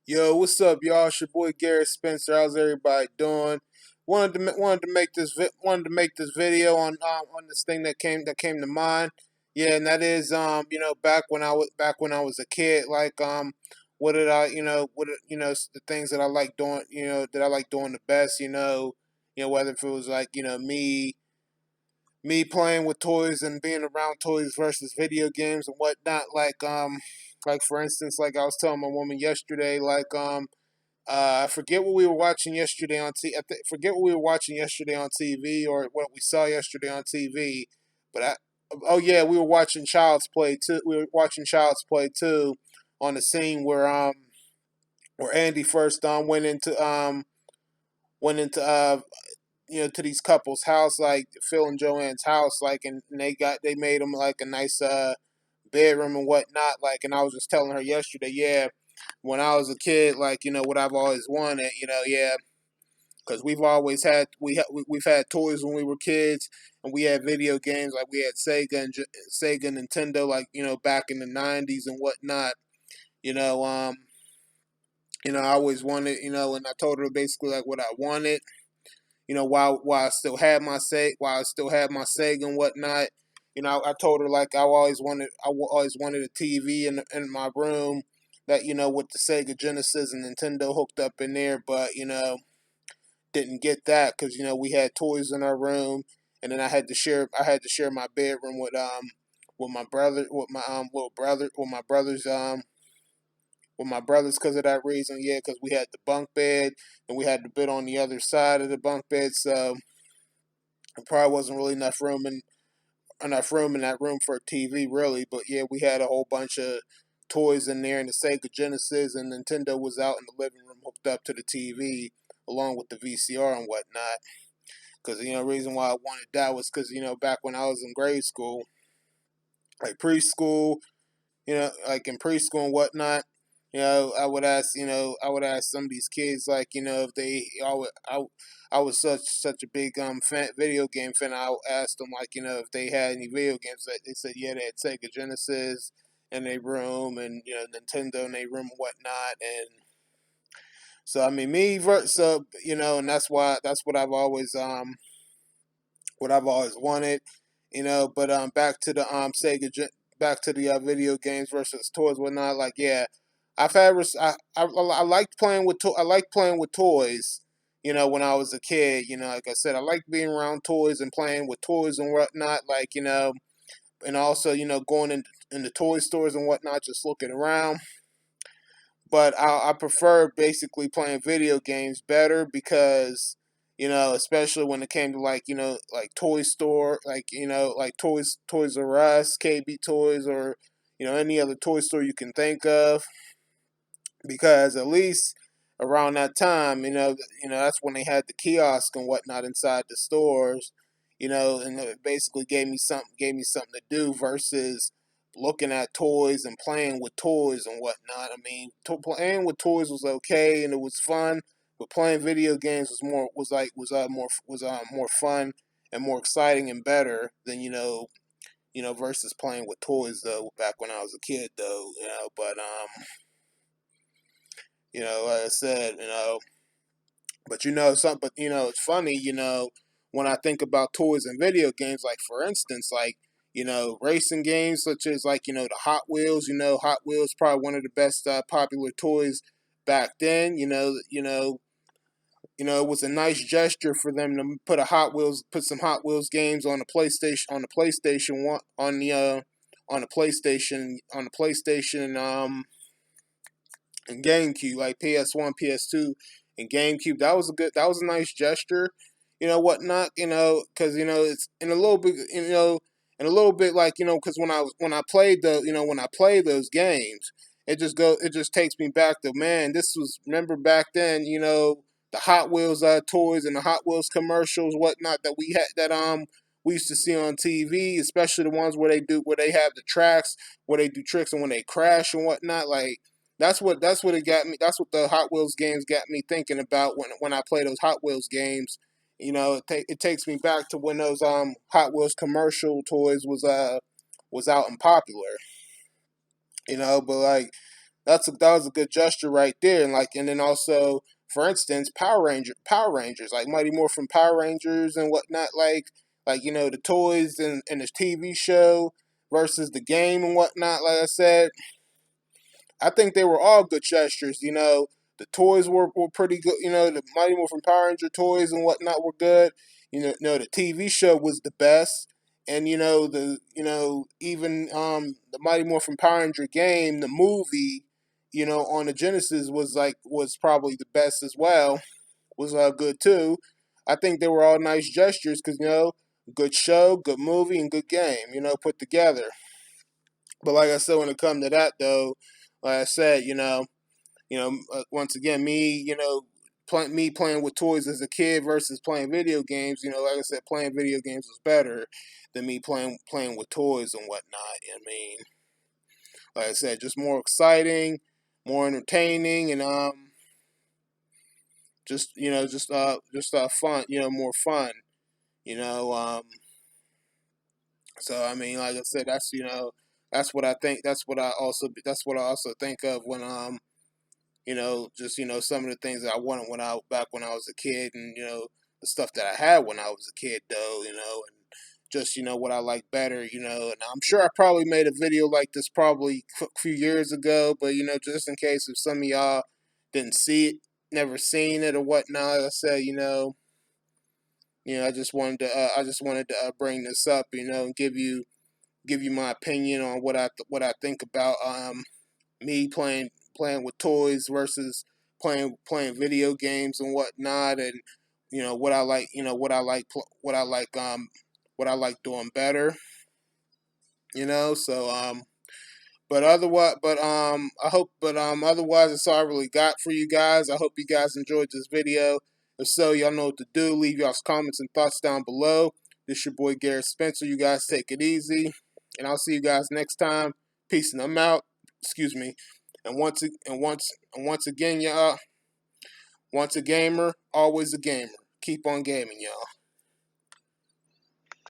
Yo, what's up, y'all? It's your boy Garrett Spencer. How's everybody doing? Wanted to make this video on this thing that came to mind. Yeah, and that is back when I was a kid. What did I the things that I like doing. That I like doing the best. Whether if it was me playing with toys and being around toys versus video games and whatnot. Like for instance, like I was telling my woman yesterday, I forget what we were watching yesterday on forget what we were watching yesterday on TV or what we saw yesterday on TV. But oh yeah, we were watching Child's Play too. We were watching Child's Play too, on the scene where Andy first went into to these couples' house, like Phil and Joanne's house, and they made them like a nice bedroom and whatnot. And I was just telling her yesterday, yeah, when I was a kid, what I've always wanted, yeah, because we've had toys when we were kids, and we had video games, like we had Sega, Nintendo, back in the '90s and whatnot. You know, um, I always wanted, and I told her basically like what I wanted. While I still had my Sega and whatnot. I told her like I always wanted a TV in my room that with the Sega Genesis and Nintendo hooked up in there, but didn't get that because we had toys in our room, and then I had to share my bedroom with my brother with my little brother with my brothers because of that reason. Yeah, because we had the bunk bed and we had the bed on the other side of the bunk bed, so there probably wasn't really enough room in that room for a TV, really. But yeah, we had a whole bunch of toys in there, and the Sega Genesis and Nintendo was out in the living room hooked up to the TV along with the VCR and whatnot. Because the reason why I wanted that was because back when I was in grade school, like preschool, like in preschool and whatnot. I would ask some of these kids, if they, I was such a big video game fan. I asked them, if they had any video games. They said, yeah, they had Sega Genesis in their room, and Nintendo in their room and whatnot. And so I mean, and that's what I've always wanted. But back to the back to the video games versus toys, whatnot. Like, yeah, I liked I liked playing with toys. When I was a kid, like I said, I liked being around toys and playing with toys and whatnot. And also going in the toy stores and whatnot, just looking around. But I prefer basically playing video games better because especially when it came to like toy store, like Toys R Us, KB Toys, or any other toy store you can think of, because at least around that time, that's when they had the kiosk and whatnot inside the stores, and it basically gave me something to do versus looking at toys and playing with toys and whatnot. I mean, playing with toys was okay and it was fun, but playing video games was more fun and more exciting and better than versus playing with toys though. Back when I was a kid though, but like I said, but it's funny, when I think about toys and video games, like for instance, racing games such as the Hot Wheels. Hot Wheels probably one of the best popular toys back then. It was a nice gesture for them to put some Hot Wheels games on the PlayStation one on the PlayStation and GameCube, like PS1, PS2, and GameCube. That was a nice gesture, whatnot, because it's in a little bit, in a little bit because when I played when I played those games, it just takes me back to, man, this was, remember back then, the Hot Wheels toys and the Hot Wheels commercials, whatnot, that we used to see on TV, especially the ones where they have the tracks where they do tricks and when they crash and whatnot, like that's what it got me. That's what the Hot Wheels games got me thinking about when I play those Hot Wheels games. It takes me back to when those Hot Wheels commercial toys was out and popular. But that was a good gesture right there. And then also, for instance, Power Rangers, like Mighty Morphin Power Rangers and whatnot, like the toys and the TV show versus the game and whatnot. Like I said, I think they were all good gestures. The toys were pretty good. The Mighty Morphin Power Ranger toys and whatnot were good. The TV show was the best, and even the Mighty Morphin Power Ranger game, the movie, on the Genesis was probably the best as well. Was good too. I think they were all nice gestures because good show, good movie, and good game. Put together. But like I said, when it comes to that though, like I said, once again, me playing with toys as a kid versus playing video games. Like I said, playing video games was better than me playing with toys and whatnot. I mean, like I said, just more exciting, more entertaining, and just fun. More fun. You know, um, so I mean, like I said, that's what I think. That's what I also think of when just some of the things that I wanted back when I was a kid, and the stuff that I had when I was a kid, though, and just what I like better, and I'm sure I probably made a video like this probably a few years ago, but just in case if some of y'all didn't see it, never seen it or whatnot, like I said, I just wanted to bring this up, and give you my opinion on what I think about me playing with toys versus playing video games and whatnot, and what I like, what I like doing better. So but otherwise, I hope, but otherwise, that's all I really got for you guys. I hope you guys enjoyed this video. If so, y'all know what to do. Leave y'all's comments and thoughts down below. This your boy Garrett Spencer. You guys take it easy, and I'll see you guys next time. Peace and I'm out. Excuse me. And once again, y'all. Once a gamer, always a gamer. Keep on gaming, y'all.